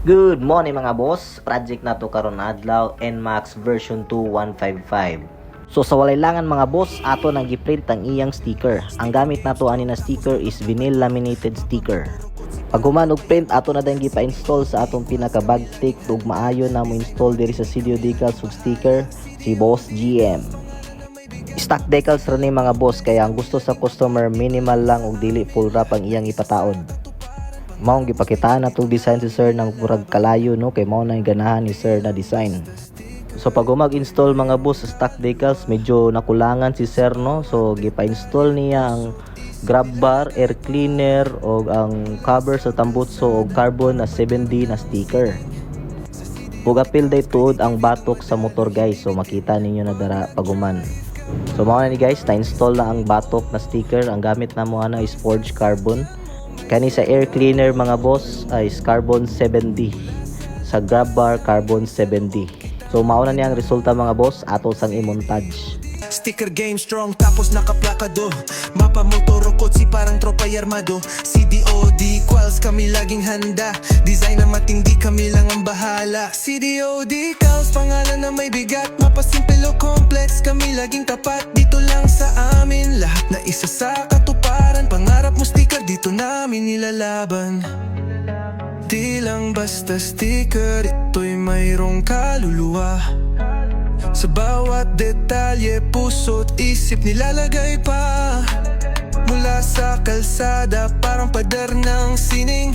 Good morning mga boss. Project na to karon adlaw NMAX version 2155. So sa walay langan mga boss, ato nang giprint ang iyang sticker. Ang gamit nato ani na sticker is vinyl laminated sticker. Pag human og print, ato na dang gipa-install sa atong pinaka bagtik ug maayo na mo install diri sa CDO decals ug sticker si Boss GM. Stock decals ra ni mga boss, kaya ang gusto sa customer minimal lang ug dili full wrap ang iyang ipataod. Maong gipakitaan na itong design si sir ng murag kalayo, no, kay mao na yung ganahan ni sir na design. So pag mag-install mga boss sa stock decals, medyo nakulangan si sir, no, so gipa-install niya ang grab bar, air cleaner o ang cover sa tambutso o carbon na 7D na sticker. Ug apil day tuod ang batok sa motor guys, so makita ninyo na dara paguman. So mao na ni guys, na-install na ang batok na sticker. Ang gamit na mo ana is forged carbon. Kani sa air cleaner mga boss ay carbon 7D. Sa grab bar carbon 7D. So mauna niya ang resulta mga boss, ato sang i-montage. Sticker game strong tapos nakaplakado. Mapa motor kotsi parang tropay armado. CDO decals kami laging handa. Design na matindi kami lang ang bahala. CDO decals pangalan na may bigat. Mapa simple o complex kami laging tapat. Dito lang sa amin lahat na isa sa katuparan. Pangarap mo sticker dito namin nilalaban. Di lang basta sticker, ito'y mayroong kaluluwa. Sa bawat detalye, puso't isip nilalagay pa. Mula sa kalsada, parang pader ng sining.